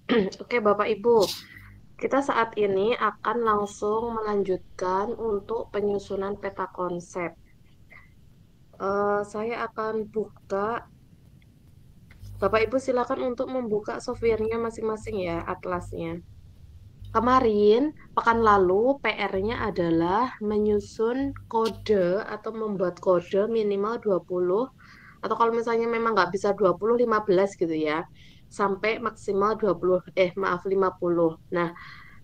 Oke, Bapak Ibu, kita saat ini akan langsung melanjutkan untuk penyusunan peta konsep. Saya akan buka, Bapak Ibu silakan untuk membuka softwarenya masing-masing ya, atlasnya. Kemarin, pekan lalu, PR-nya adalah menyusun kode atau membuat kode minimal 20, atau kalau misalnya memang nggak bisa 20, 15 gitu ya, sampai maksimal 20, maaf 50. Nah,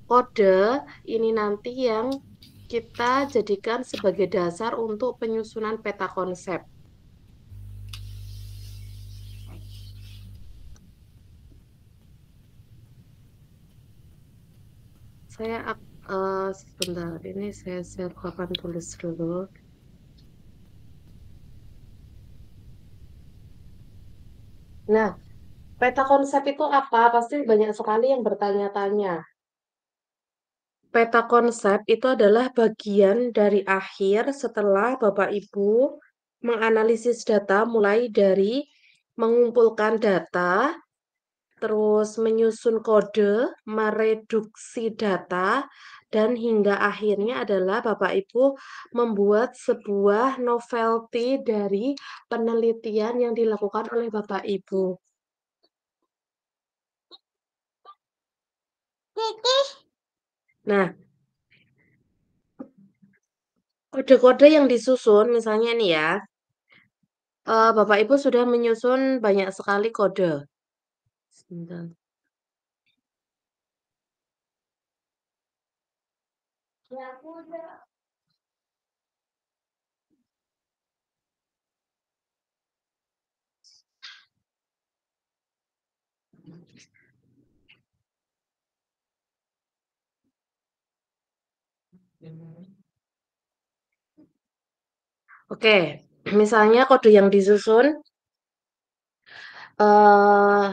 kode ini nanti yang kita jadikan sebagai dasar untuk penyusunan peta konsep. Saya sebentar ini saya share papan tulis dulu. Nah, peta konsep itu apa? Pasti banyak sekali yang bertanya-tanya. Peta konsep itu adalah bagian dari akhir setelah Bapak Ibu menganalisis data mulai dari mengumpulkan data, terus menyusun kode, mereduksi data, dan hingga akhirnya adalah Bapak Ibu membuat sebuah novelty dari penelitian yang dilakukan oleh Bapak Ibu. Nah, kode-kode yang disusun, misalnya nih ya, Bapak Ibu sudah menyusun banyak sekali kode. Sebentar. Oke, misalnya kode yang disusun eh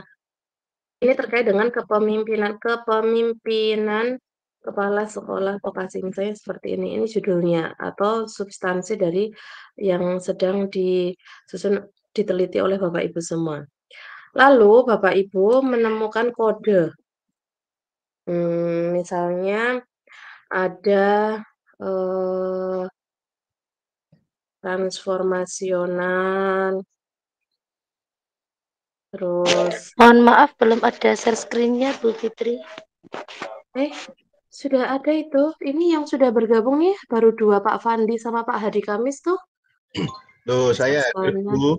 ini terkait dengan kepemimpinan kepemimpinan kepala sekolah vokasi misalnya seperti ini. Ini judulnya atau substansi dari yang sedang disusun diteliti oleh Bapak Ibu semua. Lalu Bapak Ibu menemukan kode. Misalnya ada eh, transformasional, terus Mohon maaf, belum ada share screen-nya, Bu Fitri. eh sudah ada itu. Ini yang sudah bergabung nih baru dua Pak Fandi sama Pak Hadi Kamis tuh. Loh, saya Bijaksana. Bu.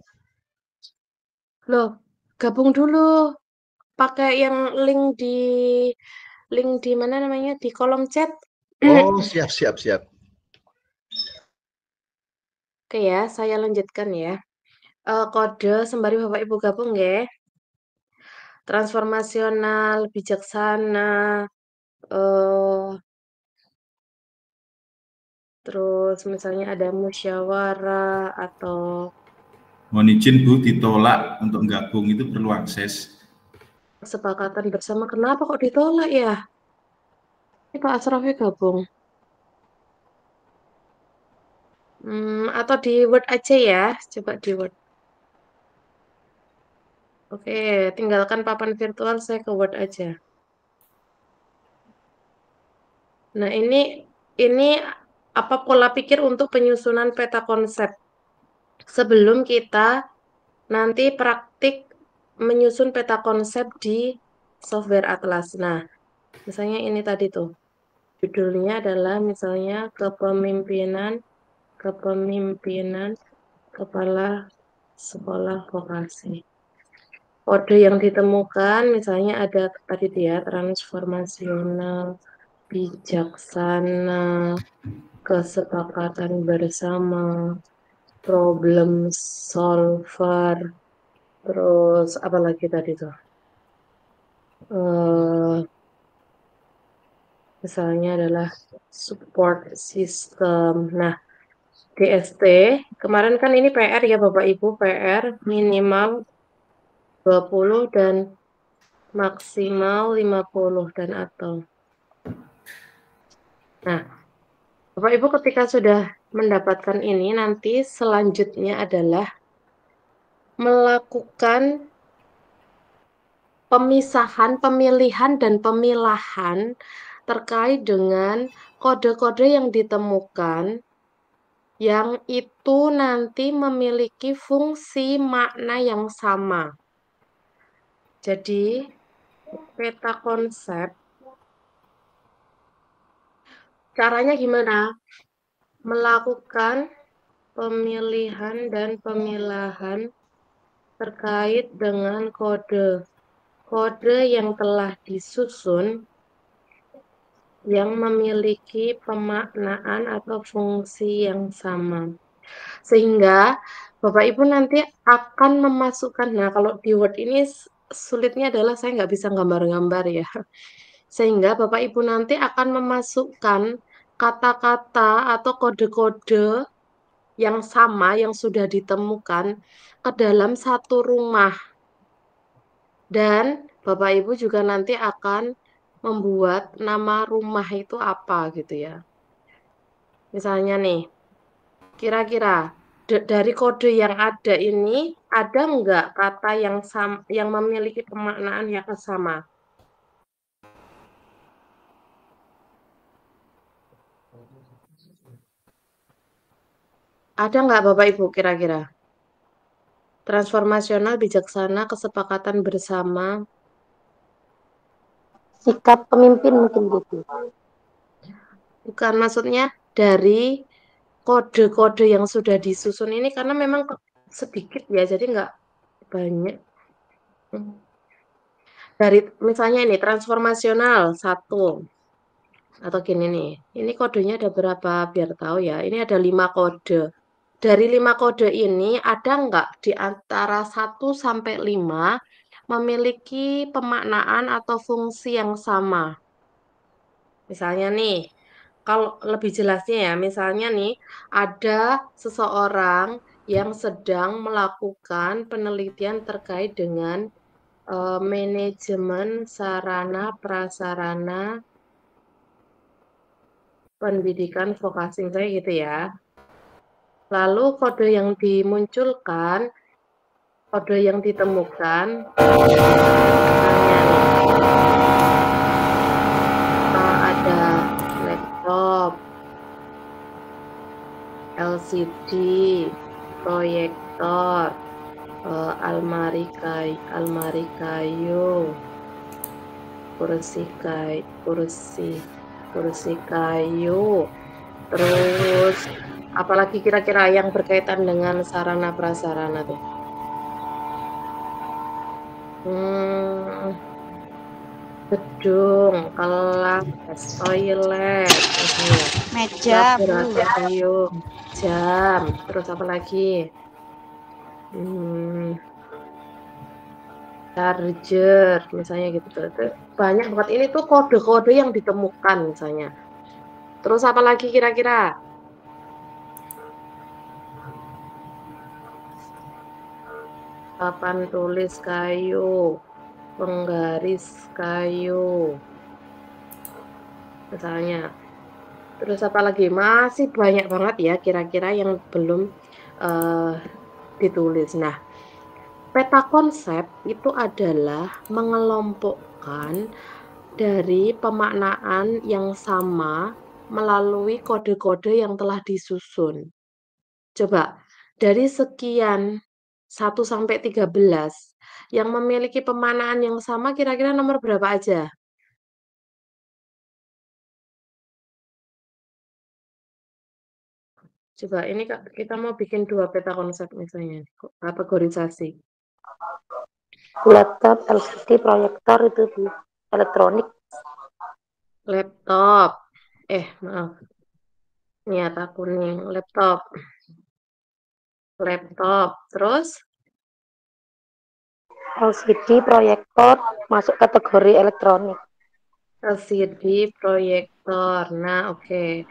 Loh, gabung dulu. Pakai yang link di mana namanya? Di kolom chat. Oh, siap, siap, siap. Oke ya, saya lanjutkan ya. Kode sembari Bapak Ibu gabung ya. Transformasional, bijaksana, eh terus misalnya ada musyawarah atau Mohon izin Bu, ditolak untuk gabung itu perlu akses. kesepakatan bersama. Kenapa kok ditolak ya? Ini Pak Asrafnya gabung. Atau di Word aja ya. Coba di Word. Oke, tinggalkan papan virtual, saya ke Word aja. Nah, ini apa pola pikir untuk penyusunan peta konsep. Sebelum kita nanti praktik menyusun peta konsep di software Atlas. Nah, misalnya ini tadi tuh. Judulnya adalah misalnya kepemimpinan kepala sekolah vokasi. Kode yang ditemukan misalnya ada tadi dia transformasional, bijaksana, kesepakatan bersama, problem solver, terus apa lagi tadi tuh? Eh, misalnya adalah support system. Nah, DST, kemarin kan ini PR ya Bapak Ibu, PR minimal 20 dan maksimal 50 dan atau. Nah, Bapak Ibu ketika sudah mendapatkan ini nanti selanjutnya adalah melakukan pemisahan, pemilihan, dan pemilahan terkait dengan kode-kode yang ditemukan yang itu nanti memiliki fungsi makna yang sama. Jadi, peta konsep, caranya gimana? Melakukan pemilihan dan pemilahan terkait dengan kode yang telah disusun yang memiliki pemaknaan atau fungsi yang sama. Sehingga Bapak Ibu nanti akan memasukkan, nah kalau di Word ini sulitnya adalah saya nggak bisa gambar-gambar ya. Sehingga Bapak Ibu nanti akan memasukkan kata-kata atau kode-kode yang sama yang sudah ditemukan ke dalam satu rumah. Dan Bapak Ibu juga nanti akan membuat nama rumah itu apa gitu ya. Misalnya nih, kira-kira dari kode yang ada ini ada nggak kata yang memiliki pemaknaan yang sama? Ada nggak Bapak Ibu kira-kira? Transformasional, bijaksana, kesepakatan bersama. Sikap pemimpin mungkin gitu. Bukan, maksudnya dari kode-kode yang sudah disusun ini karena memang sedikit ya, jadi nggak banyak. Dari misalnya ini transformasional 1 atau gini nih, ini kodenya ada berapa biar tahu ya. Ini ada 5 kode. Dari 5 kode ini ada nggak di antara 1 sampai 5 memiliki pemaknaan atau fungsi yang sama? Misalnya nih, kalau lebih jelasnya ya, misalnya nih ada seseorang yang sedang melakukan penelitian terkait dengan manajemen sarana prasarana pendidikan vokasi saya gitu ya. Lalu kode yang dimunculkan, kode yang ditemukan, ada laptop, LCD, proyektor, almari kayu, kursi kayu, terus apalagi kira-kira yang berkaitan dengan sarana prasarana tuh. Gedung, kelas, toilet, meja, laboratorium, jam, terus apa lagi? Charger, misalnya gitu. Banyak banget ini tuh kode-kode yang ditemukan misalnya. Terus apa lagi kira-kira? Papan tulis kayu, penggaris kayu, misalnya. Terus apa lagi? Masih banyak banget ya kira-kira yang belum ditulis. Nah, peta konsep itu adalah mengelompokkan dari pemaknaan yang sama melalui kode-kode yang telah disusun. Coba, dari sekian 1 sampai 13 yang memiliki pemaknaan yang sama kira-kira nomor berapa aja? Coba ini kita mau bikin 2 peta konsep misalnya, kategorisasi. Laptop, LCD, proyektor itu di elektronik. Laptop. Maaf. Niat aku nih, laptop. Terus LCD, proyektor masuk kategori elektronik. LCD, proyektor. Nah, oke.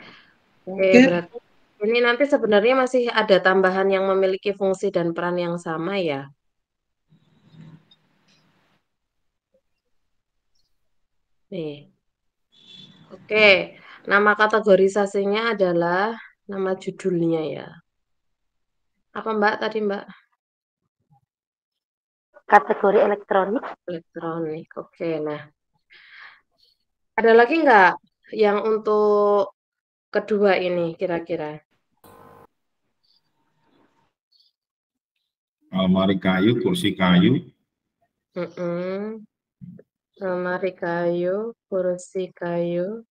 Berarti ini nanti sebenarnya masih ada tambahan yang memiliki fungsi dan peran yang sama ya. Nih. Oke, nama kategorisasinya adalah nama judulnya ya. Apa Mbak tadi Mbak? Kategori elektronik. Elektronik. Oke, nah. Ada lagi nggak yang untuk kedua ini kira-kira? Almari kayu, kursi kayu, Mm-mm. Lemari kayu, kursi kayu,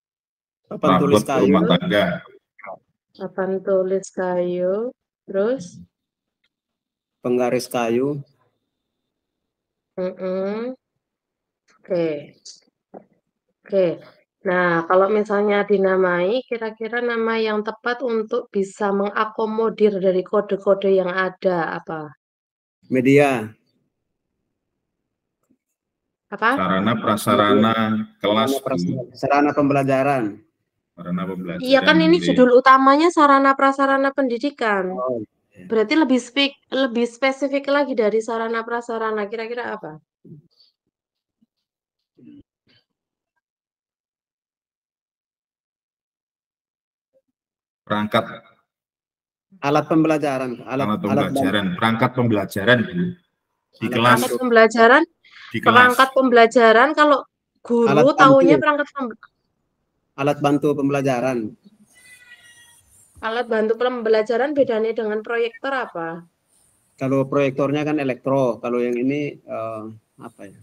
Papan tulis perabot kayu, rumah tangga, papan tulis kayu, terus penggaris kayu, mm-mm. Oke, oke. Nah, kalau misalnya dinamai, kira-kira nama yang tepat untuk bisa mengakomodir dari kode-kode yang ada apa? media, Apa? sarana prasarana kelas, sarana pembelajaran. sarana Iya pembelajaran. kan ini boleh. judul utamanya sarana prasarana pendidikan. Oh, Berarti lebih spesifik lagi dari sarana prasarana. Kira-kira apa? Perangkat alat pembelajaran, alat pembelajaran, perangkat pembelajaran Bu. Di Alat kelas, Perangkat pembelajaran, di kelas. perangkat pembelajaran kalau guru Alat bantu. taunya perangkat alat bantu pembelajaran. alat bantu pembelajaran bedanya dengan proyektor apa? Kalau proyektornya kan elektro, kalau yang ini apa ya?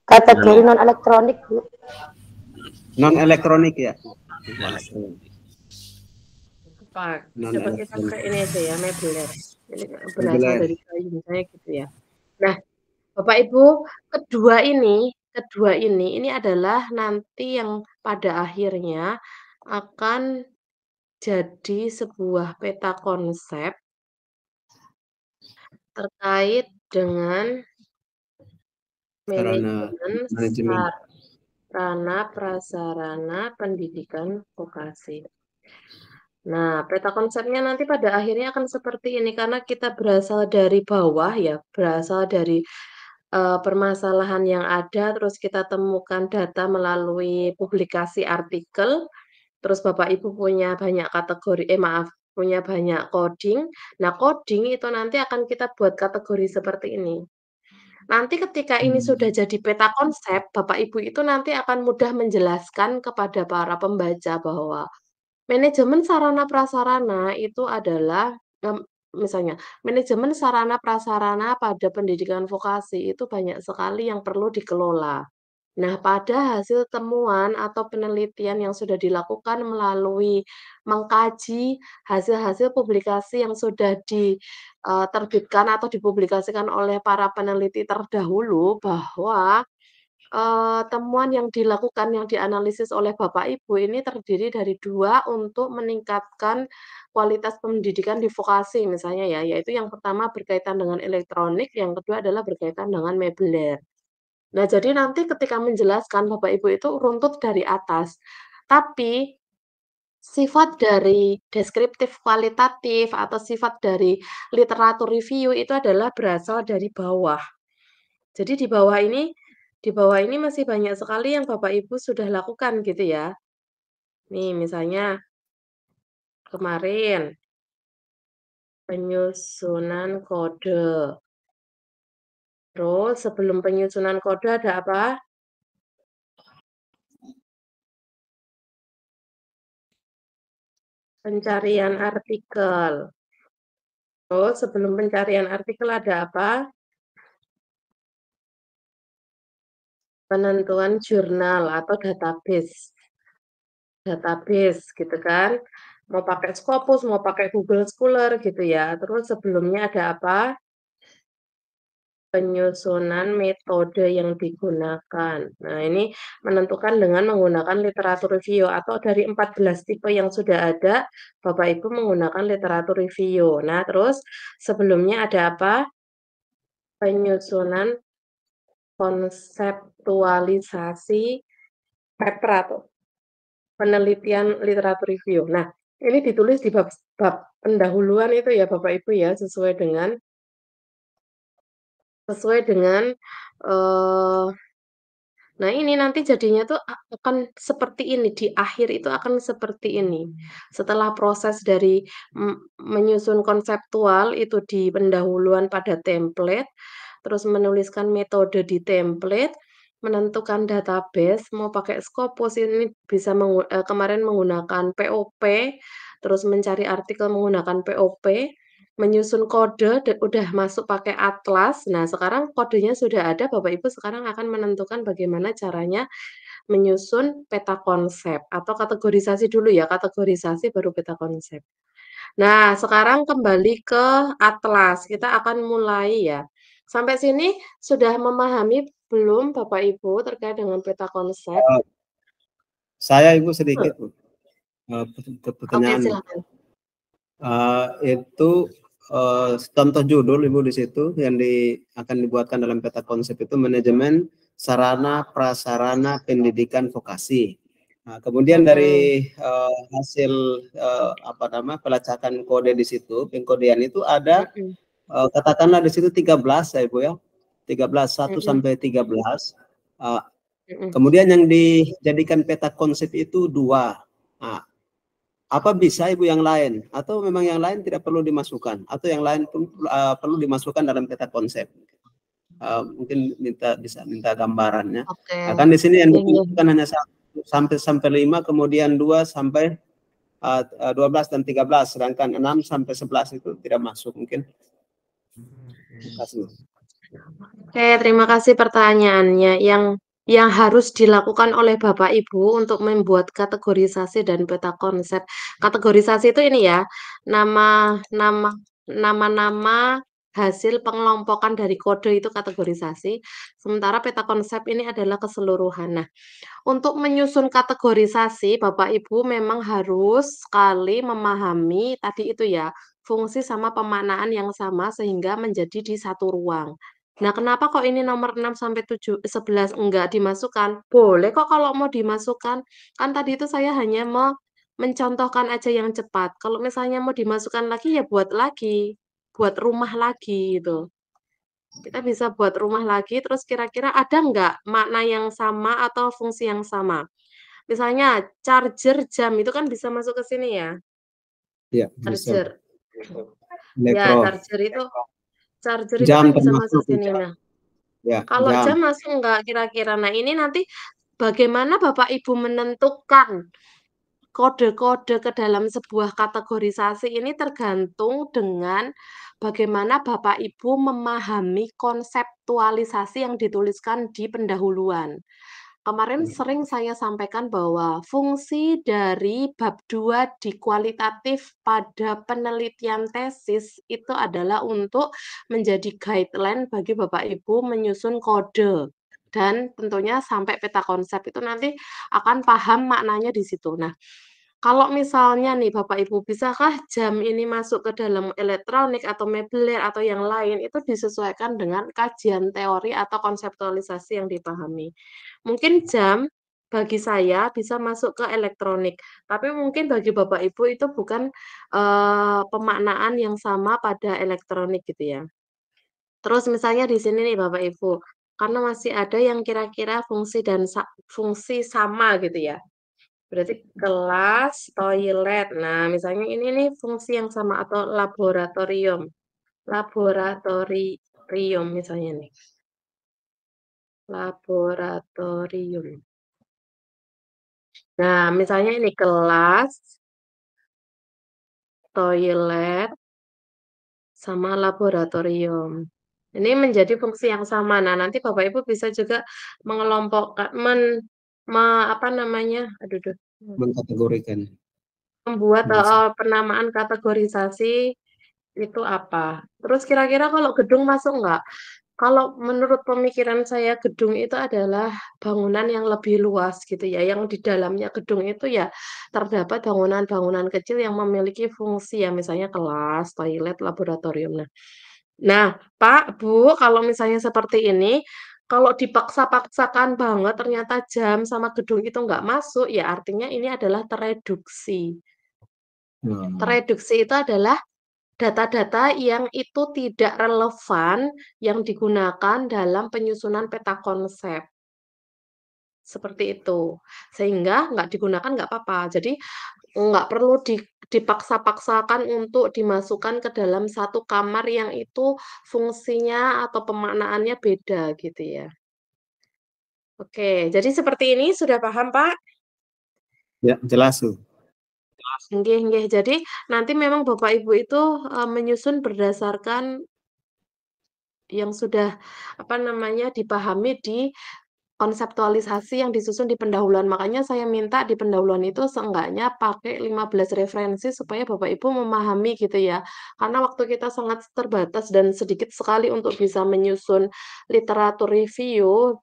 Kategori non elektronik, Bu. Non elektronik ya. Pak, Non coba kita elektronik. ke ini aja ya, mebeler. Ini berasal Mebeler. dari kayu misalnya gitu ya. Nah, Bapak Ibu, kedua ini adalah nanti yang pada akhirnya akan jadi sebuah peta konsep terkait dengan manajemen sarana prasarana pendidikan vokasi. Nah, peta konsepnya nanti pada akhirnya akan seperti ini karena kita berasal dari bawah ya, berasal dari permasalahan yang ada, terus kita temukan data melalui publikasi artikel, terus Bapak Ibu punya banyak kategori, punya banyak coding. Nah, coding itu nanti akan kita buat kategori seperti ini. Nanti ketika ini sudah jadi peta konsep, Bapak Ibu itu nanti akan mudah menjelaskan kepada para pembaca bahwa manajemen sarana prasarana itu adalah misalnya manajemen sarana prasarana pada pendidikan vokasi itu banyak sekali yang perlu dikelola. Nah, pada hasil temuan atau penelitian yang sudah dilakukan melalui mengkaji hasil-hasil publikasi yang sudah diterbitkan atau dipublikasikan oleh para peneliti terdahulu bahwa temuan yang dilakukan, yang dianalisis oleh Bapak Ibu ini terdiri dari 2 untuk meningkatkan kualitas pendidikan di vokasi misalnya ya, yaitu yang pertama berkaitan dengan elektronik, yang kedua adalah berkaitan dengan mebeler. Nah, jadi nanti ketika menjelaskan Bapak Ibu itu runtut dari atas, tapi sifat dari deskriptif kualitatif atau sifat dari literatur review itu adalah berasal dari bawah. Jadi di bawah ini masih banyak sekali yang Bapak Ibu sudah lakukan gitu ya. Nih misalnya kemarin penyusunan kode. Terus sebelum penyusunan kode ada apa? Pencarian artikel. Terus sebelum pencarian artikel ada apa? Penentuan jurnal atau database. Database gitu kan. Mau pakai Scopus, mau pakai Google Scholar gitu ya. Terus sebelumnya ada apa? Penyusunan metode yang digunakan. Nah, ini menentukan dengan menggunakan literatur review atau dari 14 tipe yang sudah ada, Bapak Ibu menggunakan literatur review. Nah, terus sebelumnya ada apa? Penyusunan konseptualisasi paper atau penelitian literatur review. Nah, ini ditulis di bab pendahuluan itu ya Bapak Ibu ya, sesuai dengan nah ini nanti jadinya tuh akan seperti ini, di akhir itu akan seperti ini. Setelah proses dari menyusun konseptual itu di pendahuluan pada template, terus menuliskan metode di template, menentukan database, mau pakai Scopus ini bisa kemarin menggunakan POP, terus mencari artikel menggunakan POP, menyusun kode udah masuk pakai Atlas. Nah, sekarang kodenya sudah ada, Bapak Ibu sekarang akan menentukan bagaimana caranya menyusun peta konsep atau kategorisasi dulu ya, kategorisasi baru peta konsep. Nah, sekarang kembali ke Atlas. Kita akan mulai ya. Sampai sini sudah memahami belum Bapak Ibu terkait dengan peta konsep? Saya Ibu sedikit Bu. Oke, Pertanyaan silakan. itu contoh judul Ibu di situ yang akan dibuatkan dalam peta konsep itu manajemen sarana prasarana pendidikan vokasi. Nah, kemudian dari hasil pelacakan kode di situ, pengkodean itu ada katakanlah di situ 13 ya Ibu ya. 1 sampai 13. Kemudian yang dijadikan peta konsep itu 2. Nah, apa bisa Ibu yang lain? Atau memang yang lain tidak perlu dimasukkan? Atau yang lain pun perlu dimasukkan dalam peta konsep? Mungkin bisa minta gambarannya. Oke. Kan di sini yang dimasukkan hanya 1 sampai 5, kemudian 2 sampai 12 dan 13, sedangkan 6 sampai 11 itu tidak masuk mungkin. Terima kasih. Oke, terima kasih pertanyaannya. Yang harus dilakukan oleh Bapak Ibu untuk membuat kategorisasi dan peta konsep. Kategorisasi itu ini ya, nama-nama hasil pengelompokan dari kode itu kategorisasi. Sementara peta konsep ini adalah keseluruhan. Nah, untuk menyusun kategorisasi, Bapak Ibu memang harus sekali memahami tadi itu ya, fungsi sama pemaknaan yang sama sehingga menjadi di satu ruang. Nah, kenapa kok ini nomor 6 sampai 11 enggak dimasukkan? Boleh kok kalau mau dimasukkan. Kan tadi itu saya hanya mencontohkan aja yang cepat. Kalau misalnya mau dimasukkan lagi ya buat lagi, buat rumah lagi gitu. Kita bisa buat rumah lagi, terus kira-kira ada nggak makna yang sama atau fungsi yang sama? Misalnya charger jam itu kan bisa masuk ke sini ya, Iya, bisa. charger. Ya, charger itu Jam kan bisa masuk termasuk sini. jam. Nah, Ya, kalau jam. jam masuk nggak kira-kira? Nah, ini nanti bagaimana Bapak Ibu menentukan kode-kode ke dalam sebuah kategorisasi ini tergantung dengan bagaimana Bapak Ibu memahami konseptualisasi yang dituliskan di pendahuluan. Kemarin sering saya sampaikan bahwa fungsi dari bab 2 di kualitatif pada penelitian tesis itu adalah untuk menjadi guideline bagi Bapak Ibu menyusun kode. Dan tentunya sampai peta konsep itu nanti akan paham maknanya di situ. Nah, kalau misalnya nih Bapak Ibu, bisakah jam ini masuk ke dalam elektronik atau meubilir atau yang lain, itu disesuaikan dengan kajian teori atau konseptualisasi yang dipahami. Mungkin jam bagi saya bisa masuk ke elektronik, tapi mungkin bagi Bapak Ibu itu bukan pemaknaan yang sama pada elektronik gitu ya. Terus misalnya di sini nih Bapak Ibu, karena masih ada yang kira-kira fungsi sama gitu ya. Berarti kelas, toilet. Nah, misalnya ini nih fungsi yang sama atau laboratorium. Laboratorium misalnya nih. Laboratorium. Nah, misalnya ini kelas, toilet, sama laboratorium. Ini menjadi fungsi yang sama. Nah, nanti Bapak Ibu bisa juga mengelompokkan, Mengkategorikan. membuat penamaan kategorisasi itu apa. Terus kira-kira kalau gedung masuk nggak? Kalau menurut pemikiran saya gedung itu adalah bangunan yang lebih luas gitu ya, yang di dalamnya gedung itu ya terdapat bangunan-bangunan kecil yang memiliki fungsi ya, misalnya kelas, toilet, laboratorium. Nah, Pak, Bu, kalau misalnya seperti ini, kalau dipaksa-paksakan banget ternyata jam sama gedung itu nggak masuk, ya artinya ini adalah tereduksi. Tereduksi itu adalah data-data yang itu tidak relevan yang digunakan dalam penyusunan peta konsep. Seperti itu. Sehingga nggak digunakan nggak apa-apa. Jadi nggak perlu dipaksa-paksakan untuk dimasukkan ke dalam satu kamar yang itu fungsinya atau pemaknaannya beda gitu ya. Oke, jadi seperti ini sudah paham, Pak? Ya, jelas tuh. Nggih, nggih. Jadi nanti memang Bapak Ibu itu menyusun berdasarkan yang sudah apa namanya dipahami di konseptualisasi yang disusun di pendahuluan. Makanya saya minta di pendahuluan itu seenggaknya pakai 15 referensi supaya Bapak Ibu memahami gitu ya. Karena waktu kita sangat terbatas dan sedikit sekali untuk bisa menyusun literatur review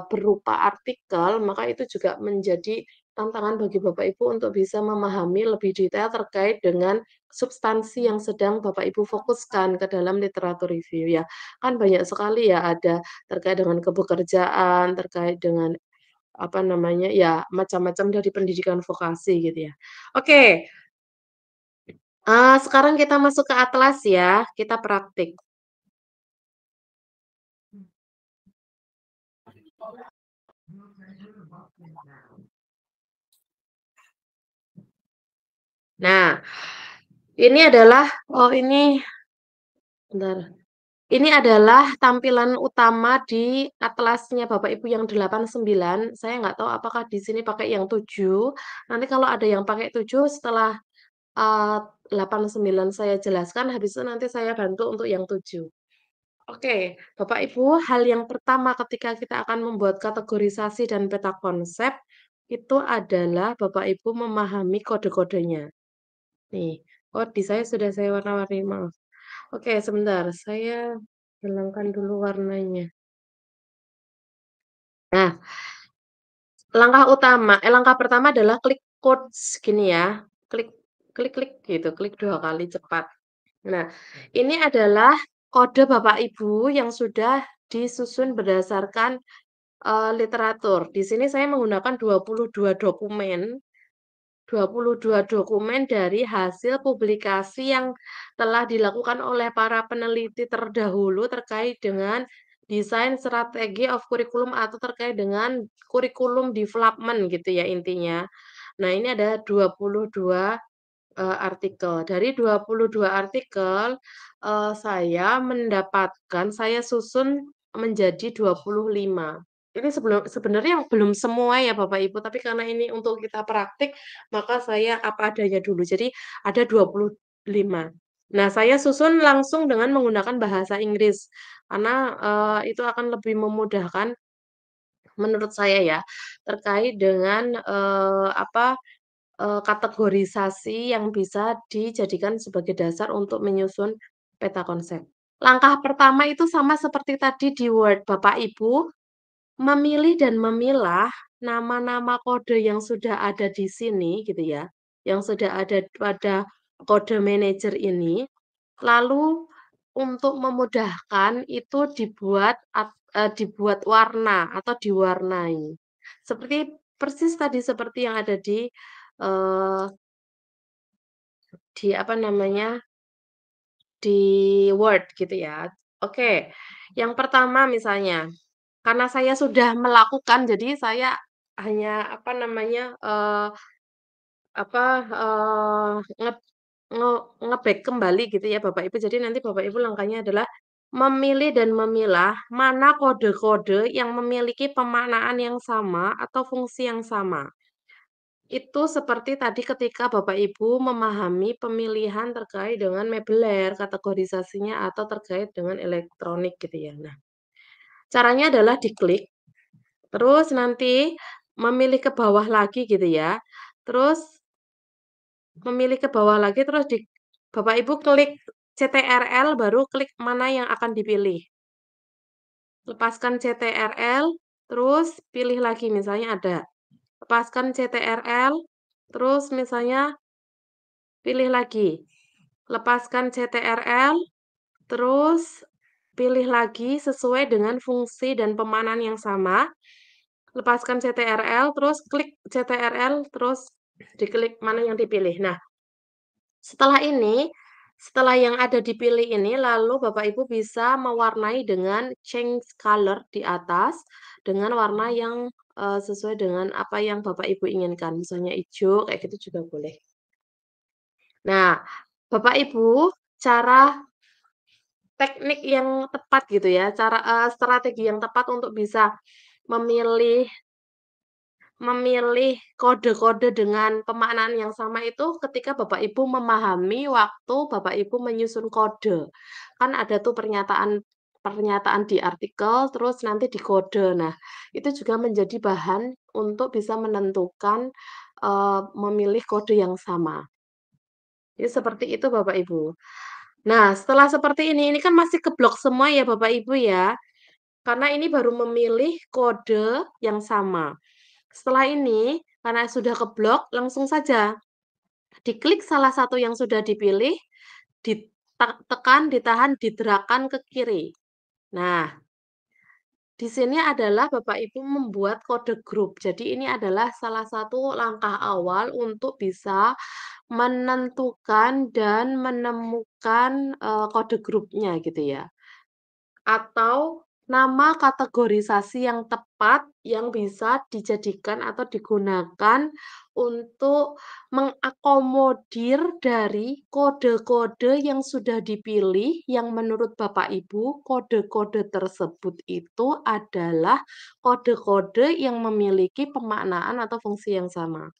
berupa artikel, maka itu juga menjadi tantangan bagi Bapak Ibu untuk bisa memahami lebih detail terkait dengan substansi yang sedang Bapak Ibu fokuskan ke dalam literatur review ya. Kan banyak sekali ya, ada terkait dengan kepekerjaan, terkait dengan apa namanya, ya macam-macam dari pendidikan vokasi gitu ya. Oke, sekarang kita masuk ke atlas ya, kita praktik. Nah, ini adalah bentar. Ini adalah tampilan utama di atlasnya Bapak Ibu yang 89. Saya nggak tahu apakah di sini pakai yang 7. Nanti kalau ada yang pakai 7 setelah 89 saya jelaskan, habis itu nanti saya bantu untuk yang 7. Oke, Bapak Ibu, hal yang pertama ketika kita akan membuat kategorisasi dan peta konsep, itu adalah Bapak Ibu memahami kode-kodenya. Nih, di saya sudah saya warna-warni, maaf. Oke, sebentar, saya hilangkan dulu warnanya. Nah, langkah pertama adalah klik codes gini ya. Klik klik klik gitu, klik 2 kali cepat. Nah, ini adalah kode Bapak Ibu yang sudah disusun berdasarkan literatur. Di sini saya menggunakan 22 dokumen. 22 dokumen dari hasil publikasi yang telah dilakukan oleh para peneliti terdahulu terkait dengan desain strategi of curriculum atau terkait dengan kurikulum development gitu ya intinya. Nah, ini ada 22 artikel. Dari 22 artikel saya susun menjadi 25. Ini sebenarnya belum semua ya Bapak Ibu, tapi karena ini untuk kita praktik, maka saya apa adanya dulu. Jadi ada 25. Nah, saya susun langsung dengan menggunakan bahasa Inggris, karena itu akan lebih memudahkan menurut saya ya, terkait dengan kategorisasi yang bisa dijadikan sebagai dasar untuk menyusun peta konsep. Langkah pertama itu sama seperti tadi di Word, Bapak Ibu memilih dan memilah nama-nama kode yang sudah ada di sini gitu ya, yang sudah ada pada kode manager ini, lalu untuk memudahkan itu dibuat warna atau diwarnai. Persis tadi seperti yang ada di apa namanya, di Word gitu ya. Oke, yang pertama misalnya karena saya sudah melakukan, jadi saya hanya apa namanya, apa, nge nge nge-back kembali gitu ya Bapak Ibu. Jadi nanti Bapak Ibu langkahnya adalah memilih dan memilah mana kode-kode yang memiliki pemaknaan yang sama atau fungsi yang sama. Itu seperti tadi ketika Bapak Ibu memahami pemilihan terkait dengan mebeler, kategorisasinya atau terkait dengan elektronik gitu ya. Nah, caranya adalah diklik. Terus nanti memilih ke bawah lagi gitu ya. Terus memilih ke bawah lagi terus Bapak Ibu klik CTRL baru klik mana yang akan dipilih. Lepaskan CTRL, terus pilih lagi misalnya ada. Lepaskan CTRL, terus misalnya pilih lagi. Lepaskan CTRL, terus pilih lagi sesuai dengan fungsi dan pemanan yang sama. Lepaskan CTRL, terus klik CTRL, terus diklik mana yang dipilih. Nah, setelah yang ada dipilih ini, lalu Bapak Ibu bisa mewarnai dengan change color di atas, dengan warna yang sesuai dengan apa yang Bapak Ibu inginkan. Misalnya hijau, kayak gitu juga boleh. Nah, Bapak Ibu, cara teknik yang tepat gitu ya, strategi yang tepat untuk bisa memilih memilih kode-kode dengan pemaknaan yang sama itu ketika Bapak Ibu memahami waktu Bapak Ibu menyusun kode. Kan ada tuh pernyataan pernyataan di artikel, terus nanti di kode. Nah, itu juga menjadi bahan untuk bisa menentukan, memilih kode yang sama. Jadi seperti itu Bapak Ibu. Nah, setelah seperti ini kan masih keblok semua ya Bapak Ibu ya, karena ini baru memilih kode yang sama. Setelah ini, karena sudah keblok, langsung saja diklik salah satu yang sudah dipilih, ditekan, ditahan, digerakkan ke kiri. Nah, di sini adalah Bapak Ibu membuat kode grup. Jadi ini adalah salah satu langkah awal untuk bisa menentukan dan menemukan, kode grupnya gitu ya. Atau nama kategorisasi yang tepat yang bisa dijadikan atau digunakan untuk mengakomodir dari kode-kode yang sudah dipilih, yang menurut Bapak Ibu, kode-kode tersebut itu adalah kode-kode yang memiliki pemaknaan atau fungsi yang sama.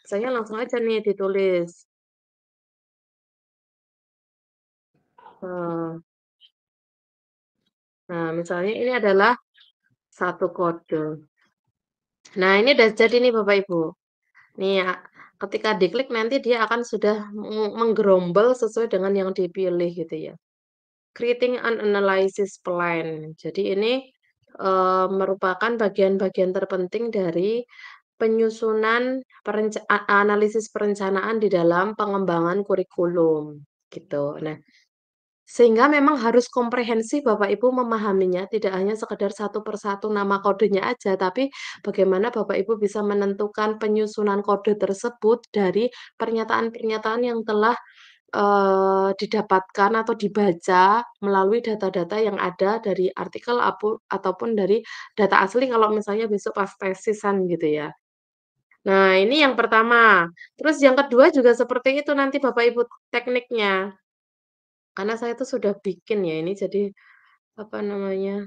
Saya langsung aja nih ditulis. Eee, nah, misalnya ini adalah satu kode. Nah, ini udah jadi nih Bapak Ibu. Nih ya, ketika diklik nanti dia akan sudah menggerombol sesuai dengan yang dipilih gitu ya. Creating an analysis plan. Jadi ini, merupakan bagian-bagian terpenting dari penyusunan analisis perencanaan di dalam pengembangan kurikulum, gitu. Nah, sehingga memang harus komprehensif Bapak Ibu memahaminya, tidak hanya sekedar satu persatu nama kodenya aja, tapi bagaimana Bapak Ibu bisa menentukan penyusunan kode tersebut dari pernyataan-pernyataan yang telah, didapatkan atau dibaca melalui data-data yang ada dari artikel ataupun dari data asli kalau misalnya besok pas tesisan gitu ya. Nah, ini yang pertama. Terus yang kedua juga seperti itu nanti Bapak Ibu tekniknya. Karena saya tuh sudah bikin ya ini jadi, apa namanya,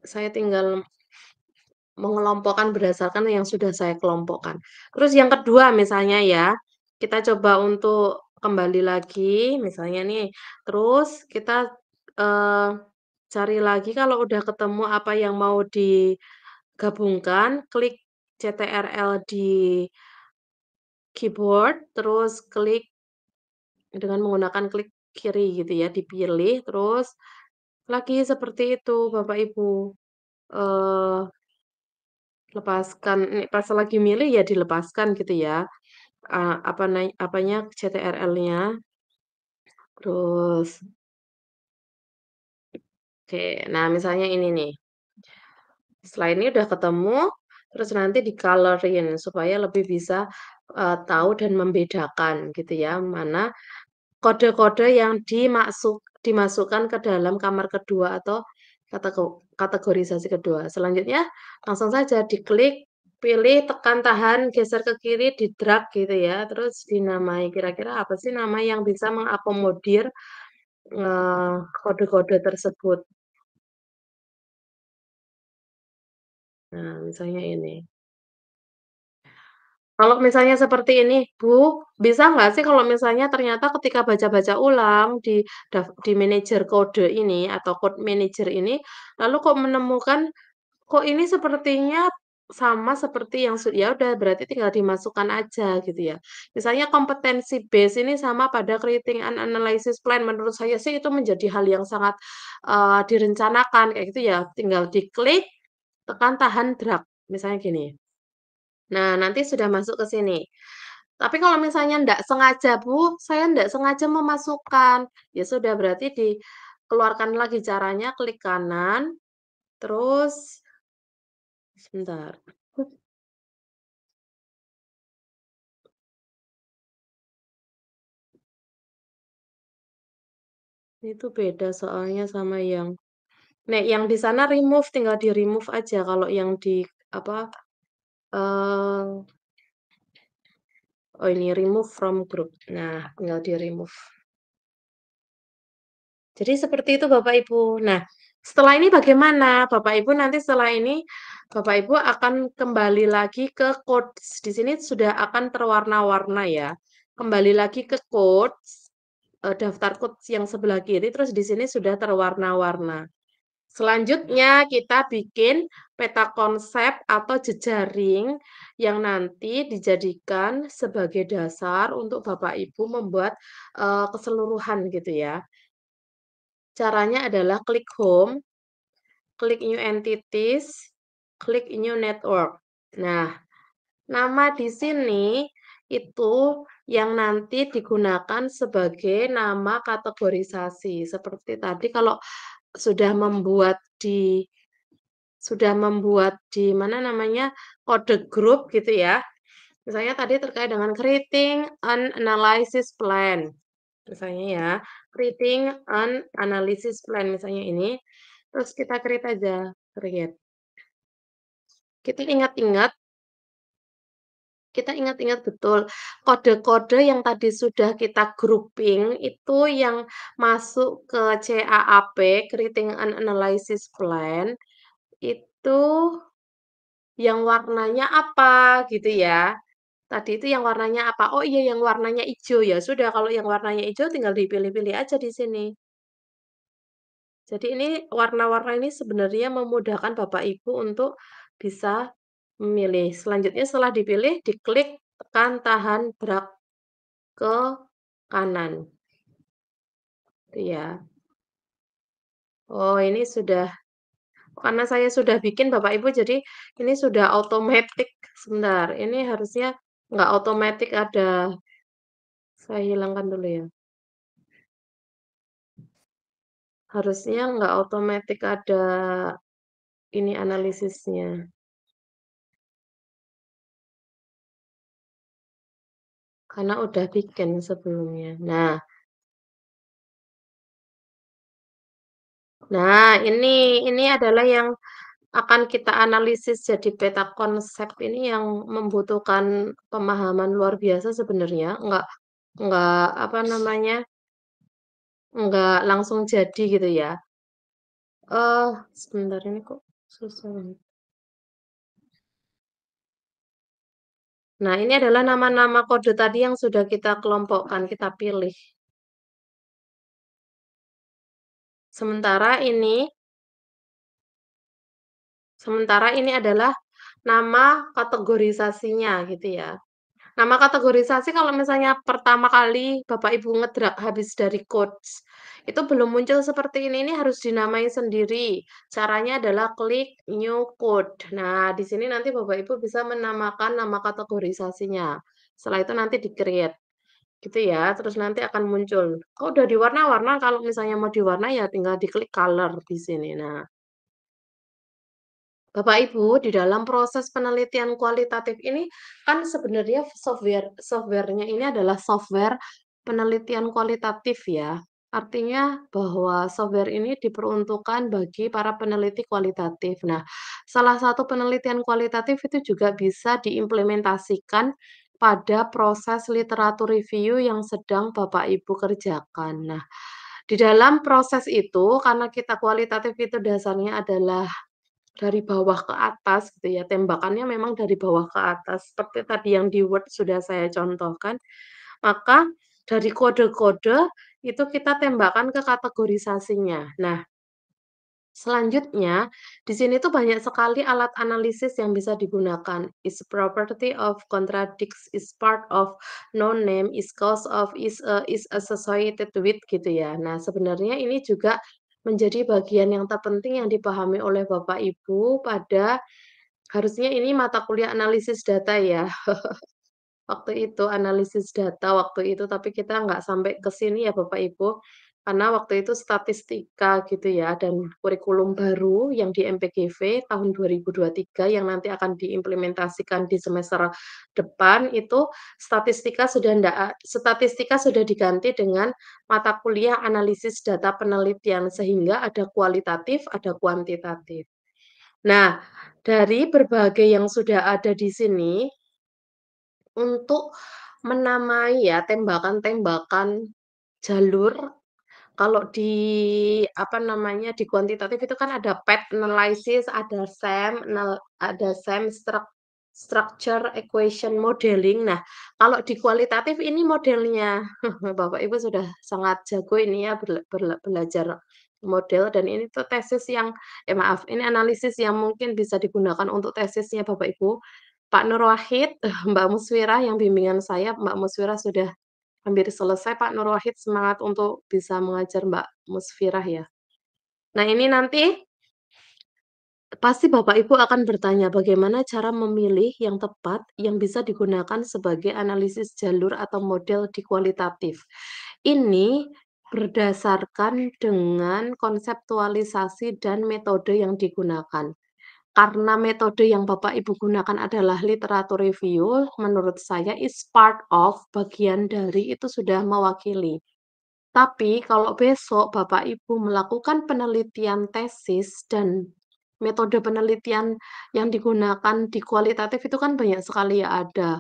saya tinggal mengelompokkan berdasarkan yang sudah saya kelompokkan. Terus yang kedua misalnya ya, kita coba untuk kembali lagi misalnya nih, terus kita, eee, cari lagi kalau udah ketemu apa yang mau digabungkan, klik CTRL di keyboard, terus klik dengan menggunakan klik kiri gitu ya, dipilih, terus lagi seperti itu Bapak Ibu, eee, lepaskan pas lagi milih ya dilepaskan gitu ya, apanya, CTRL-nya, terus oke, nah misalnya ini nih, setelah ini udah ketemu, terus nanti di-color-in supaya lebih bisa, tahu dan membedakan gitu ya, mana kode-kode yang dimasukkan ke dalam kamar kedua atau kategorisasi kedua. Selanjutnya langsung saja diklik, pilih, tekan, tahan, geser ke kiri, di-drag gitu ya, terus dinamai. Kira-kira apa sih nama yang bisa mengakomodir, kode-kode tersebut. Nah, misalnya ini. Kalau misalnya seperti ini, Bu, bisa nggak sih kalau misalnya ternyata ketika baca-baca ulang di manajer kode ini atau code manager ini, lalu kok menemukan, kok ini sepertinya sama seperti yang ya udah berarti tinggal dimasukkan aja gitu ya. Misalnya kompetensi base ini sama pada creating an analysis plan, menurut saya sih itu menjadi hal yang sangat, direncanakan kayak gitu ya, tinggal diklik, tekan, tahan, drag, misalnya gini. Nah, nanti sudah masuk ke sini. Tapi kalau misalnya ndak sengaja, Bu, saya ndak sengaja memasukkan, ya sudah berarti dikeluarkan lagi caranya, klik kanan, terus sebentar, itu beda soalnya sama yang nek yang di sana remove, tinggal di-remove aja, kalau yang di apa, eee, Oh, ini remove from group. Nah, tinggal di-remove. Jadi seperti itu Bapak Ibu. Nah, setelah ini bagaimana? Bapak Ibu nanti setelah ini Bapak Ibu akan kembali lagi ke quotes. Di sini sudah akan terwarna-warna ya. Kembali lagi ke quotes, daftar quotes yang sebelah kiri, terus di sini sudah terwarna-warna. Selanjutnya kita bikin peta konsep atau jejaring yang nanti dijadikan sebagai dasar untuk Bapak Ibu membuat keseluruhan gitu ya. Caranya adalah klik home, klik new entities, klik new network. Nah, nama di sini itu yang nanti digunakan sebagai nama kategorisasi. Seperti tadi kalau sudah membuat di mana namanya kode grup gitu ya. Misalnya tadi terkait dengan creating an analysis plan. Misalnya ya, creating an analysis plan misalnya ini. Terus kita create aja, create. Kita ingat-ingat betul kode-kode yang tadi sudah kita grouping itu yang masuk ke CAAP, creating an analysis plan, itu yang warnanya apa gitu ya. Tadi itu yang warnanya apa? Oh iya yang warnanya hijau ya. Sudah kalau yang warnanya hijau tinggal dipilih-pilih aja di sini. Jadi ini warna-warna ini sebenarnya memudahkan Bapak Ibu untuk bisa memilih. Selanjutnya setelah dipilih, diklik, tekan, tahan, drag ke kanan. Itu ya. Oh ini sudah, karena saya sudah bikin Bapak Ibu, jadi ini sudah otomatis. Sebentar, ini harusnya nggak otomatis ada. Saya hilangkan dulu ya. Harusnya nggak otomatis ada ini analisisnya. Karena udah bikin sebelumnya. Nah, ini adalah yang akan kita analisis jadi peta konsep ini yang membutuhkan pemahaman luar biasa sebenarnya. Enggak apa namanya? Enggak langsung jadi gitu ya. Sebentar ini kok susah banget. Nah, ini adalah nama-nama kode tadi yang sudah kita kelompokkan, kita pilih. Sementara ini adalah nama kategorisasinya gitu ya. Nama kategorisasi kalau misalnya pertama kali Bapak Ibu ngedrag habis dari codes, itu belum muncul seperti ini harus dinamai sendiri. Caranya adalah klik new code. Nah, di sini nanti Bapak Ibu bisa menamakan nama kategorisasinya. Setelah itu nanti di-create. Gitu ya, terus nanti akan muncul. Kok udah diwarna-warna, kalau misalnya mau diwarna ya tinggal diklik color di sini. Nah, Bapak Ibu, di dalam proses penelitian kualitatif ini kan sebenarnya softwarenya ini adalah software penelitian kualitatif ya. Artinya bahwa software ini diperuntukkan bagi para peneliti kualitatif. Nah, salah satu penelitian kualitatif itu juga bisa diimplementasikan pada proses literatur review yang sedang Bapak Ibu kerjakan. Nah, di dalam proses itu, karena kita kualitatif itu dasarnya adalah dari bawah ke atas gitu ya, tembakannya memang dari bawah ke atas, seperti tadi yang di Word sudah saya contohkan, maka dari kode-kode itu kita tembakkan ke kategorisasinya. Nah, selanjutnya di sini tuh banyak sekali alat analisis yang bisa digunakan. Is property of contradicts, is part of no name, is cause of, is associated with gitu ya. Nah, sebenarnya ini juga menjadi bagian yang terpenting yang dipahami oleh Bapak Ibu pada harusnya ini mata kuliah analisis data ya. Waktu itu analisis data waktu itu, tapi kita nggak sampai ke sini ya Bapak Ibu, karena waktu itu statistika gitu ya, dan kurikulum baru yang di MPGV tahun 2023 yang nanti akan diimplementasikan di semester depan itu statistika sudah diganti dengan mata kuliah analisis data penelitian, sehingga ada kualitatif, ada kuantitatif. Nah, dari berbagai yang sudah ada di sini, untuk menamai ya tembakan-tembakan jalur. Kalau di apa namanya di kuantitatif itu kan ada path analysis, ada SEM structure equation modeling. Nah, kalau di kualitatif ini modelnya Bapak Ibu sudah sangat jago ini ya belajar model, dan ini tuh tesis yang maaf, ini analisis yang mungkin bisa digunakan untuk tesisnya Bapak Ibu. Pak Nur Wahid, Mbak Muswira yang bimbingan saya, Mbak Muswira sudah hampir selesai. Pak Nur Wahid semangat untuk bisa mengajar Mbak Musfirah ya. Nah, ini nanti pasti Bapak Ibu akan bertanya bagaimana cara memilih yang tepat yang bisa digunakan sebagai analisis jalur atau model di kualitatif. Ini berdasarkan dengan konseptualisasi dan metode yang digunakan. Karena metode yang Bapak Ibu gunakan adalah literatur review, menurut saya is part of, bagian dari, itu sudah mewakili. Tapi kalau besok Bapak Ibu melakukan penelitian tesis dan metode penelitian yang digunakan di kualitatif itu kan banyak sekali ya, ada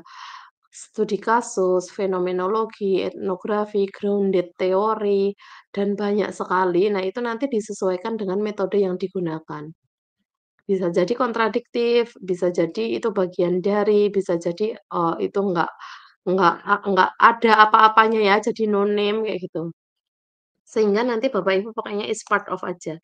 studi kasus, fenomenologi, etnografi, grounded teori, dan banyak sekali. Nah, itu nanti disesuaikan dengan metode yang digunakan. Bisa jadi kontradiktif, bisa jadi itu bagian dari, bisa jadi, itu nggak ada apa-apanya ya, jadi no name kayak gitu. Sehingga nanti Bapak Ibu pokoknya is part of aja.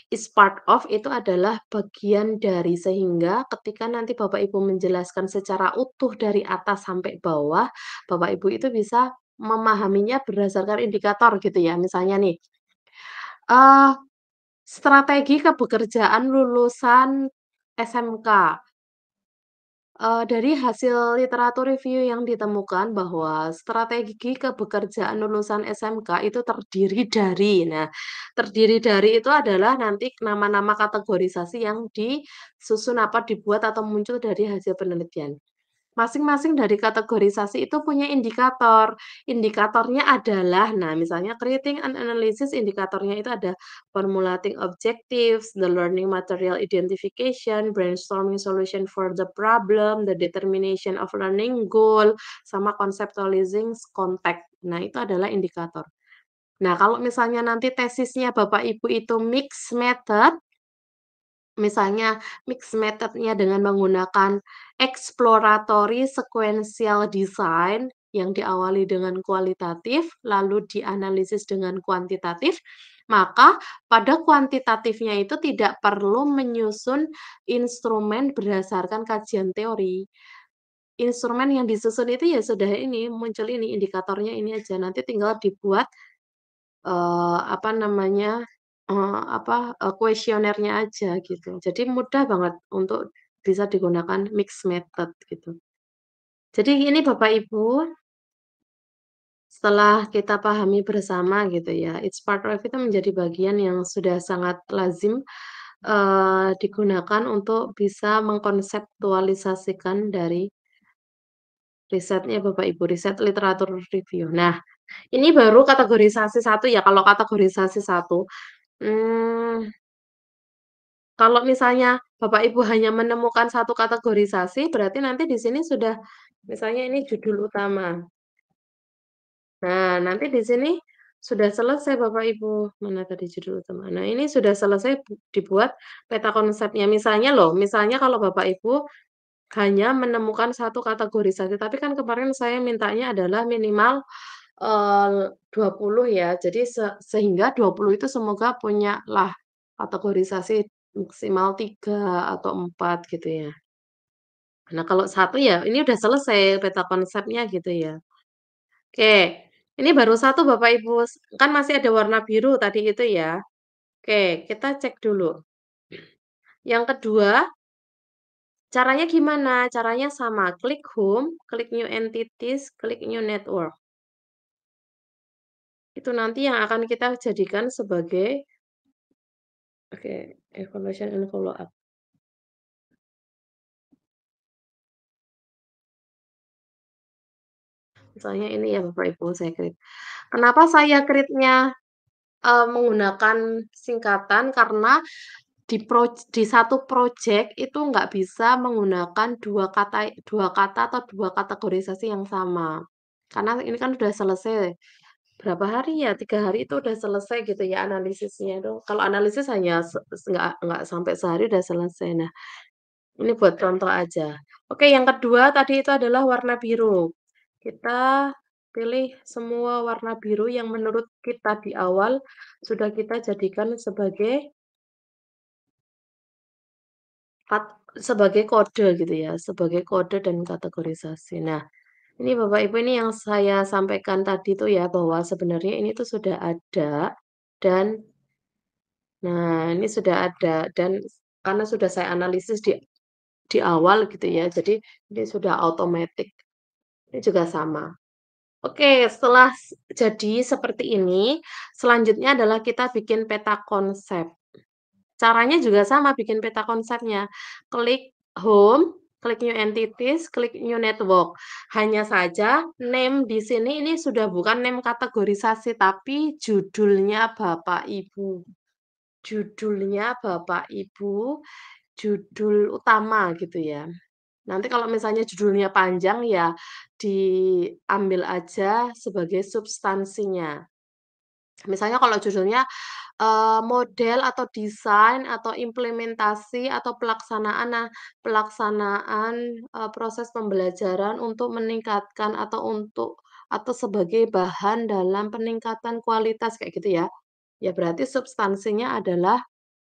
Is part of itu adalah bagian dari, sehingga ketika nanti Bapak Ibu menjelaskan secara utuh dari atas sampai bawah, Bapak Ibu itu bisa memahaminya berdasarkan indikator gitu ya. Misalnya nih, eee, strategi kepekerjaan lulusan SMK. Dari hasil literatur review yang ditemukan bahwa strategi kepekerjaan lulusan SMK itu terdiri dari itu adalah nanti nama-nama kategorisasi yang disusun apa dibuat atau muncul dari hasil penelitian. Masing-masing dari kategorisasi itu punya indikator. Indikatornya adalah, nah misalnya creating an analysis, indikatornya itu ada formulating objectives, the learning material identification, brainstorming solution for the problem, the determination of learning goal, sama conceptualizing context. Nah, itu adalah indikator. Nah, kalau misalnya nanti tesisnya Bapak Ibu itu mixed method, misalnya mix methodnya dengan menggunakan exploratory sequential design yang diawali dengan kualitatif, lalu dianalisis dengan kuantitatif, maka pada kuantitatifnya itu tidak perlu menyusun instrumen berdasarkan kajian teori. Instrumen yang disusun itu ya sudah ini, muncul ini, indikatornya ini aja, nanti tinggal dibuat apa namanya, kuesionernya aja gitu. Jadi mudah banget untuk bisa digunakan mixed method gitu. Jadi ini Bapak Ibu, setelah kita pahami bersama gitu ya, it's part of itu menjadi bagian yang sudah sangat lazim, digunakan untuk bisa mengkonseptualisasikan dari risetnya Bapak Ibu, riset literatur review. Nah, ini baru kategorisasi 1 ya, kalau kategorisasi 1. Kalau misalnya Bapak Ibu hanya menemukan satu kategorisasi, berarti nanti di sini sudah misalnya ini judul utama. Nah, nanti di sini sudah selesai Bapak Ibu. Mana tadi judul utama? Nah, ini sudah selesai dibuat peta konsepnya. Misalnya kalau Bapak Ibu hanya menemukan satu kategorisasi, tapi kan kemarin saya mintanya adalah minimal 20 ya. Jadi sehingga 20 itu semoga punyalah kategorisasi maksimal 3 atau 4 gitu ya. Nah, kalau satu ya ini udah selesai peta konsepnya gitu ya. Oke, ini baru satu Bapak Ibu, kan masih ada warna biru tadi itu ya. Oke, kita cek dulu. Yang kedua, caranya gimana? Caranya sama, klik home, klik new entities, klik new network. Itu nanti yang akan kita jadikan sebagai evaluation and follow up. Misalnya ini ya Bapak Ibu, saya create. Kenapa saya create-nya menggunakan singkatan? Karena di satu project itu nggak bisa menggunakan dua kata atau dua kategorisasi yang sama. Karena ini kan udah selesai. Berapa hari ya? 3 hari itu udah selesai gitu ya analisisnya itu. Kalau analisis hanya nggak sampai sehari udah selesai. Nah, ini buat contoh aja. Oke, yang kedua tadi itu adalah warna biru. Kita pilih semua warna biru yang menurut kita di awal sudah kita jadikan sebagai sebagai kode gitu ya, sebagai kode dan kategorisasi. Nah, ini Bapak Ibu ini yang saya sampaikan tadi tuh ya bahwa sebenarnya ini tuh sudah ada dan nah ini sudah ada dan karena sudah saya analisis di awal gitu ya, jadi ini sudah otomatis. Ini juga sama. Oke, setelah jadi seperti ini, selanjutnya adalah kita bikin peta konsep. Caranya juga sama bikin peta konsepnya. Klik home, klik new entities, klik new network. Hanya saja name di sini ini sudah bukan name kategorisasi, tapi judulnya Bapak Ibu. Judulnya Bapak Ibu, judul utama gitu ya. Nanti kalau misalnya judulnya panjang ya diambil aja sebagai substansinya. Misalnya kalau judulnya model atau desain atau implementasi atau pelaksanaan proses pembelajaran untuk meningkatkan atau sebagai bahan dalam peningkatan kualitas kayak gitu ya. Ya berarti substansinya adalah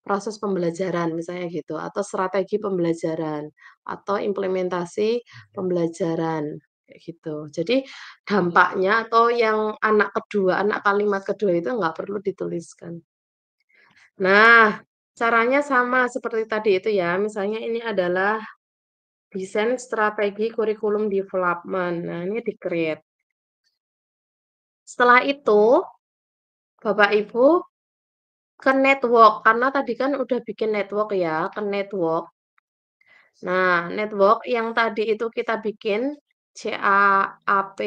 proses pembelajaran misalnya gitu, atau strategi pembelajaran, atau implementasi pembelajaran, kayak gitu. Jadi dampaknya atau yang anak kedua, anak kalimat kedua itu nggak perlu dituliskan. Nah, caranya sama seperti tadi itu ya, misalnya ini adalah desain strategi kurikulum development. Nah, ini di-create. Setelah itu, Bapak Ibu ke network, karena tadi kan udah bikin network ya, ke network. Nah, network yang tadi itu kita bikin CAAP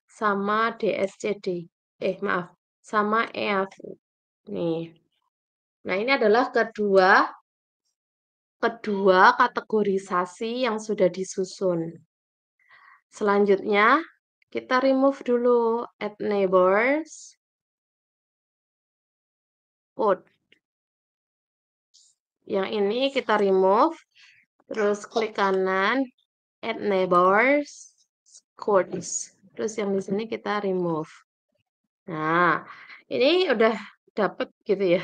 sama DSCD. Maaf, sama EAFU. Nih. Nah, ini adalah kedua kategorisasi yang sudah disusun. Selanjutnya, kita remove dulu add neighbors, code. Yang ini kita remove, terus klik kanan, add neighbors, codes. Terus yang di sini kita remove. Nah, ini udah dapet gitu ya.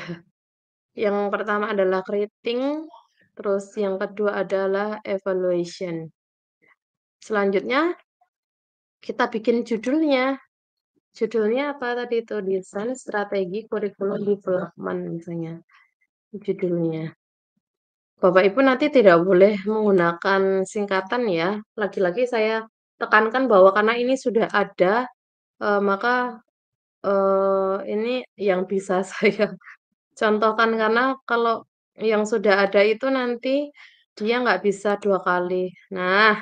Yang pertama adalah creating, terus yang kedua adalah evaluation. Selanjutnya, kita bikin judulnya. Judulnya apa tadi itu? Desain strategi kurikulum development misalnya. Judulnya. Bapak Ibu nanti tidak boleh menggunakan singkatan ya. Lagi-lagi saya tekankan bahwa karena ini sudah ada, maka ini yang bisa saya contohkan karena kalau yang sudah ada itu nanti dia nggak bisa 2 kali. Nah,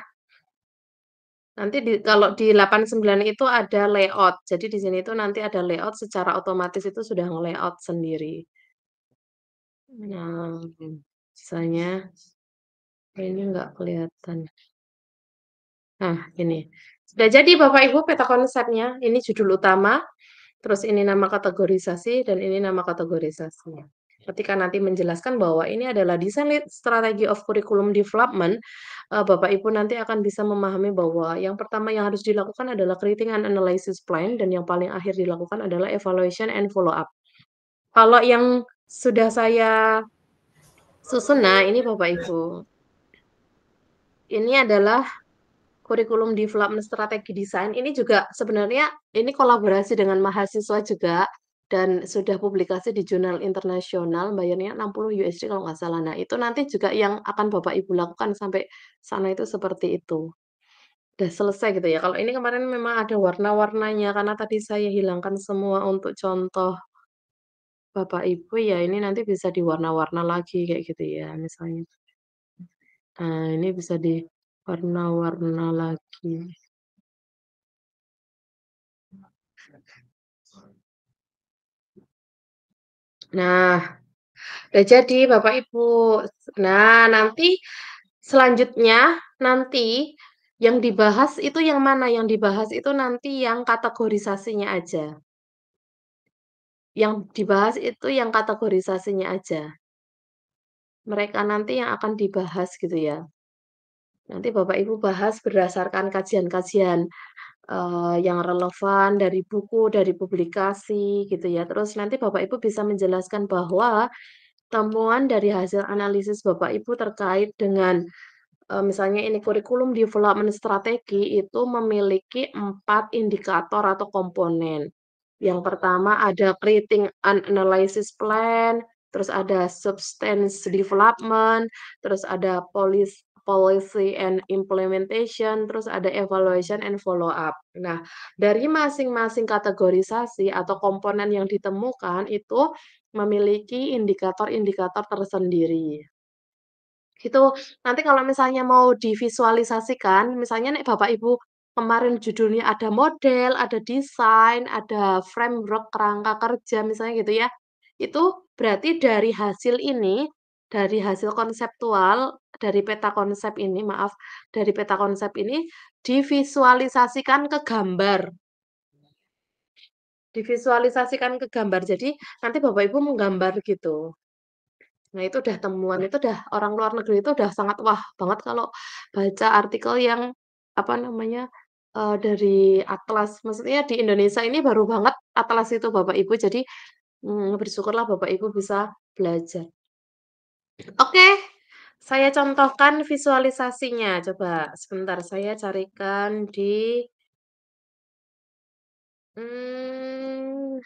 nanti kalau di 89 itu ada layout. Jadi di sini itu nanti ada layout secara otomatis itu sudah nge-layout sendiri. Nah, misalnya ini nggak kelihatan. Nah, ini. Sudah jadi Bapak Ibu peta konsepnya. Ini judul utama, terus ini nama kategorisasi, dan ini nama kategorisasinya. Ketika nanti menjelaskan bahwa ini adalah desain strategi of curriculum development, Bapak Ibu nanti akan bisa memahami bahwa yang pertama yang harus dilakukan adalah creating an analysis plan, dan yang paling akhir dilakukan adalah evaluation and follow up. Kalau yang sudah saya susun, nah ini Bapak Ibu. Ini adalah kurikulum development strategi desain. Ini juga sebenarnya ini kolaborasi dengan mahasiswa juga dan sudah publikasi di jurnal internasional, bayarnya 60 USD kalau nggak salah. Nah, itu nanti juga yang akan Bapak Ibu lakukan sampai sana itu seperti itu. Udah selesai gitu ya. Kalau ini kemarin memang ada warna-warnanya karena tadi saya hilangkan semua untuk contoh Bapak Ibu ya ini nanti bisa diwarna-warna lagi kayak gitu ya misalnya. Nah, ini bisa diwarna-warna lagi. Nah, udah jadi Bapak Ibu. Nah, nanti selanjutnya nanti Yang dibahas itu yang mana? Yang dibahas itu nanti yang kategorisasinya aja. Yang dibahas itu yang kategorisasinya aja. Mereka nanti yang akan dibahas gitu ya. Nanti Bapak Ibu bahas berdasarkan kajian-kajian yang relevan dari buku, dari publikasi gitu ya. Terus nanti Bapak Ibu bisa menjelaskan bahwa temuan dari hasil analisis Bapak Ibu terkait dengan misalnya ini kurikulum development strategi itu memiliki 4 indikator atau komponen. Yang pertama ada creating an analysis plan, terus ada substance development, terus ada policy and implementation, terus ada evaluation and follow up. Nah, dari masing-masing kategorisasi atau komponen yang ditemukan itu memiliki indikator-indikator tersendiri. Gitu. Nanti kalau misalnya mau divisualisasikan, misalnya nih Bapak Ibu kemarin judulnya ada model, ada desain, ada framework kerangka kerja misalnya gitu ya. Itu berarti dari hasil konseptual, dari peta konsep ini, maaf, dari peta konsep ini divisualisasikan ke gambar. Divisualisasikan ke gambar. Jadi nanti Bapak Ibu menggambar gitu. Nah, itu udah temuan, itu udah orang luar negeri itu udah sangat wah banget kalau baca artikel yang, apa namanya, dari atlas. Maksudnya di Indonesia ini baru banget atlas itu Bapak Ibu, jadi, bersyukurlah Bapak Ibu bisa belajar. Oke, saya contohkan visualisasinya. Coba sebentar saya carikan di, mmm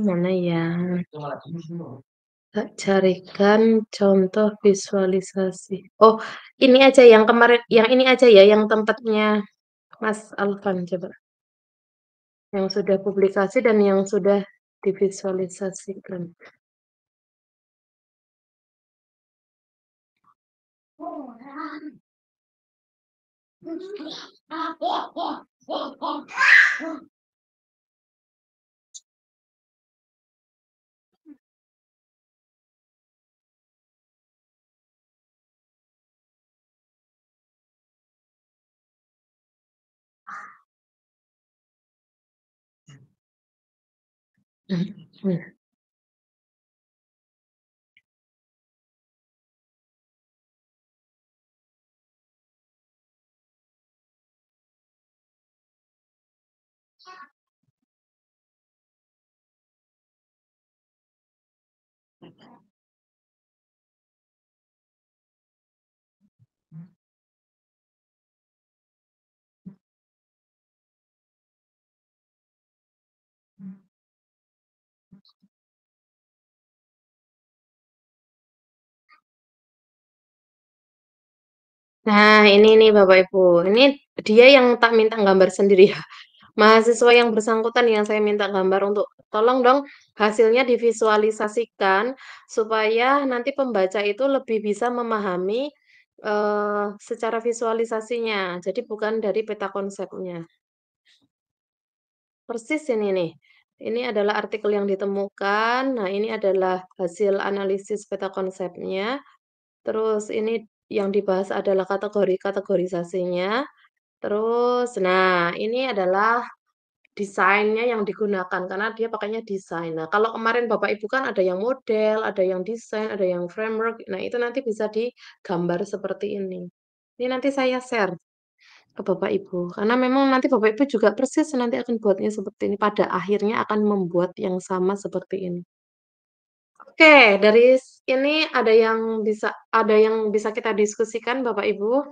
mana ya? Tak carikan contoh visualisasi. Oh, ini aja yang kemarin yang ini aja ya, yang tempatnya Mas Alvan coba. Yang sudah publikasi dan yang sudah divisualisasikan. Nah, ini nih Bapak Ibu, ini dia yang tak minta gambar sendiri ya. Mahasiswa yang bersangkutan yang saya minta gambar untuk tolong dong hasilnya divisualisasikan supaya nanti pembaca itu lebih bisa memahami secara visualisasinya. Jadi bukan dari peta konsepnya. Persis ini nih. Ini adalah artikel yang ditemukan. Nah, ini adalah hasil analisis peta konsepnya. Terus ini yang dibahas adalah kategorisasinya. Terus, nah ini adalah desainnya yang digunakan karena dia pakainya desain. Nah, kalau kemarin Bapak Ibu kan ada yang model, ada yang desain, ada yang framework. Nah, itu nanti bisa digambar seperti ini. Ini nanti saya share ke Bapak Ibu. Karena memang nanti Bapak Ibu juga persis nanti akan buatnya seperti ini. Pada akhirnya akan membuat yang sama seperti ini. Oke, dari ini ada yang bisa kita diskusikan Bapak Ibu?